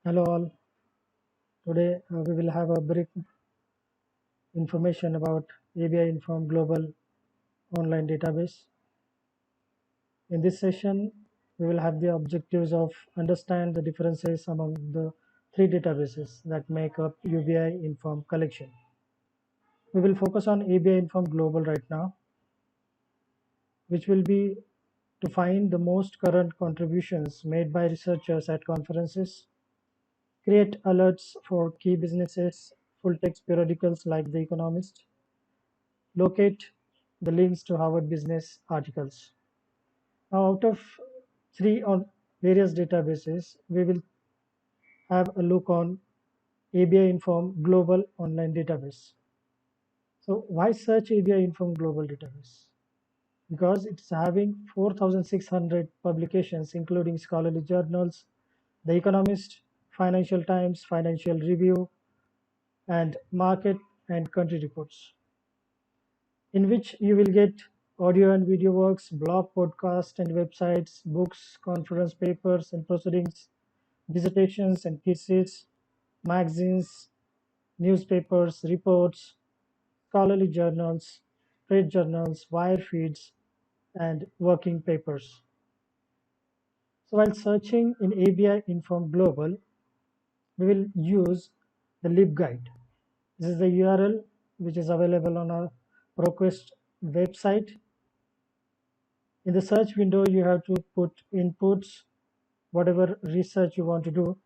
Hello all. Today we will have a brief information about ABI Inform Global Online Database. In this session, we will have the objectives of understand the differences among the three databases that make up UBI Inform collection. We will focus on ABI Inform Global right now, which will be to find the most current contributions made by researchers at conferences, create alerts for key businesses, full text periodicals like The Economist, locate the links to Harvard Business articles. Now, out of three on various databases, we will have a look on ABI Inform Global Online Database. So, why search ABI Inform Global Database? Because it's having 4,600 publications, including scholarly journals, The Economist, Financial Times, Financial Review, and market and country reports, in which you will get audio and video works, blog, podcast, and websites, books, conference papers and proceedings, dissertations and theses, magazines, newspapers, reports, scholarly journals, trade journals, wire feeds, and working papers. So while searching in ABI Inform Global, we will use the LibGuide. This is the URL which is available on our ProQuest website. In the search window, you have to put inputs, whatever research you want to do.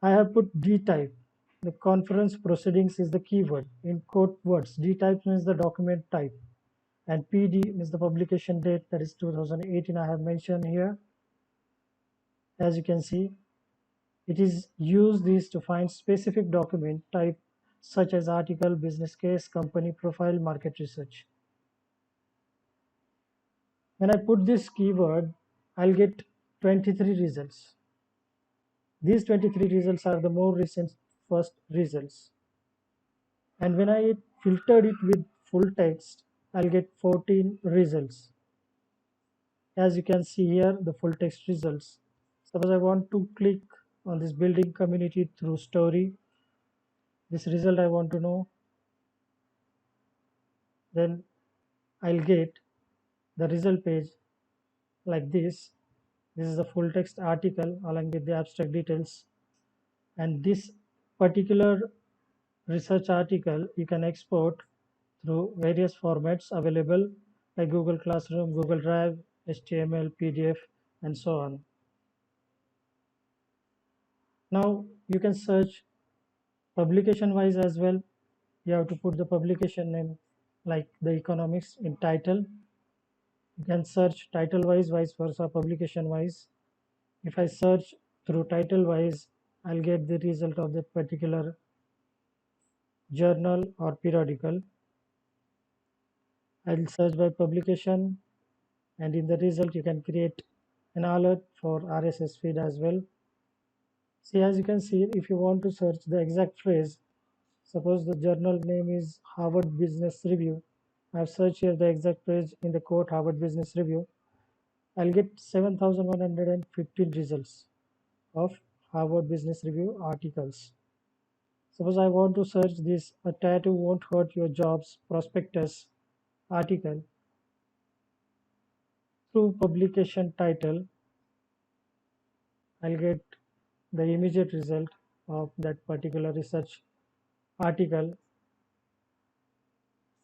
I have put D type. The conference proceedings is the keyword. In quote words, D type means the document type, and PD means the publication date, that is 2018. I have mentioned here. As you can see, it is use this to find specific document type such as article, business case, company profile, market research. When I put this keyword, I'll get 23 results. These 23 results are the more recent first results. And when I filtered it with full text, I'll get 14 results. As you can see here, the full text results. Suppose I want to click on this building community through story, this result I want to know, then I'll get the result page like this. This is the full text article along with the abstract details, and this particular research article you can export through various formats available like Google Classroom, Google Drive, HTML, PDF, and so on. Now you can search publication wise as well. You have to put the publication name like The Economics in title. You can search title wise, vice versa, publication wise. If I search through title wise, I'll get the result of that particular journal or periodical. I'll search by publication, and in the result you can create an alert for RSS feed as well. See, as you can see, if you want to search the exact phrase, suppose the journal name is Harvard Business Review. I've searched here the exact phrase in the quote Harvard Business Review. I'll get 7,115 results of Harvard Business Review articles. Suppose I want to search this "A Tattoo Won't Hurt Your Jobs" prospectus article through publication title, I'll get the immediate result of that particular research article,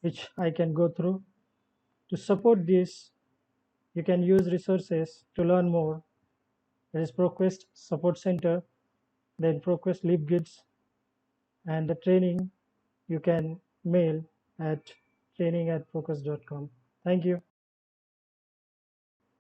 which I can go through. To support this, you can use resources to learn more. There is ProQuest Support Center, then ProQuest LibGuides, and the training you can mail at training@proquest.com. Thank you.